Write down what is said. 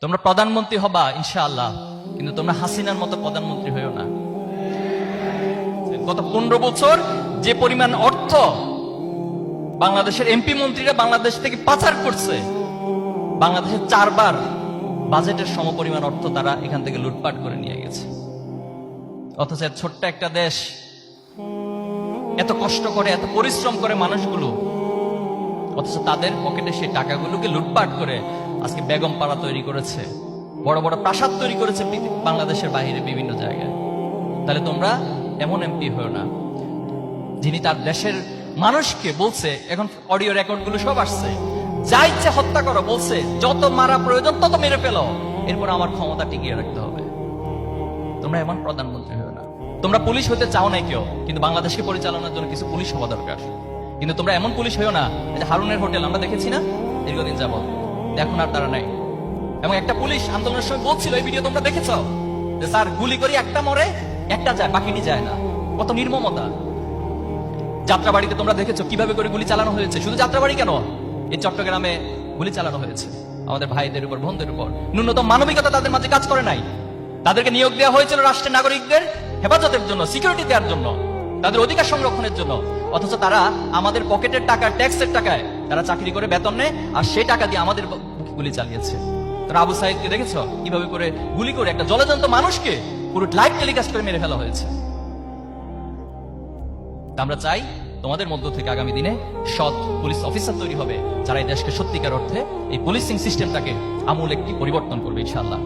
তোমরা প্রধানমন্ত্রী হবা ইনশাআল্লাহ, কিন্তু তোমরা হাসিনার মতো প্রধানমন্ত্রী হইও না। গত 15 বছর যে পরিমাণ অর্থ বাংলাদেশের এমপি মন্ত্রীরা বাংলাদেশ থেকে পাচার করছে, বাংলাদেশের 4 বার বাজেটের সমপরিমাণ অর্থ তারা এখান থেকে লুটপাট করে নিয়ে গেছে। অথচ ছোট্ট একটা দেশ এত কষ্ট করে, এত পরিশ্রম করে মানুষগুলো, অথচ তাদের পকেটে সেই টাকাগুলোকে লুটপাট করে আজকে বেগম পাড়া তৈরি করেছে, বড় বড় প্রাসাদ তৈরি করেছে বাংলাদেশের বাইরে বিভিন্ন জায়গায়। তাহলে তোমরা এমন এমপি হও না যিনি তার দেশের মানুষকে বলছে, এখন অডিও রেকর্ড গুলো সব আসছে, যা ইচ্ছে হত্যা করো, বলছে যত মারা প্রয়োজন তত মেরে ফেলো, এরপর আমার ক্ষমতা টিকিয়ে রাখতে হবে। তোমরা এমন প্রধানমন্ত্রী হও না। তোমরা পুলিশ হতে চাও নাই কেউ, কিন্তু বাংলাদেশকে পরিচালনার জন্য কিছু পুলিশ হওয়া দরকার। কিন্তু তোমরা এমন পুলিশ হইও না, এই যে হারুনের হোটেল আমরা দেখেছি না দীর্ঘদিন যাবত, এখন আর তারা নাই। এবং একটা পুলিশ আন্দোলনের সময় বলছিল, এই ভিডিও তোমরা দেখেছ, যে স্যার গুলি করি একটা মরে একটা যায়, বাকিটি যায় না। কত নির্মমতা। যাত্রাবাড়িতে তোমরা দেখেছো কিভাবে করে গুলি চালানো হয়েছে। শুধু যাত্রাবাড়ি কেন, এই চট্টগ্রামে গুলি চালানো হয়েছে আমাদের ভাইদের উপর, বোনদের উপর। ন্যূনতম মানবিকতা তাদের মাঝে কাজ করে নাই। তাদেরকে নিয়োগ দেওয়া হয়েছিল রাষ্ট্রের নাগরিকদের হেফাজতের জন্য, সিকিউরিটি দেওয়ার জন্য, তাদের অধিকার সংরক্ষণের জন্য। অথচ তারা আমাদের পকেটের টাকা, ট্যাক্সের টাকায় তারা চাকরি করে বেতন নেয়, আর সেই টাকা দিয়ে আমাদের গুলি চালিয়েছে। তারা আবু সাইদকে দেখেছো কিভাবে করে গুলি করে একটা জলজন্ত মানুষকে পুরো লাইভ টেলিকাস্ট করে মেরে ফেলা হয়েছে। আমরা চাই তোমাদের মধ্য থেকে আগামী দিনে সৎ পুলিশ অফিসার তৈরি হবে, যারা এই দেশকে সত্যিকার অর্থে এই পুলিশিং সিস্টেমটাকে আমূল একটি পরিবর্তন করবে ইনশাআল্লাহ।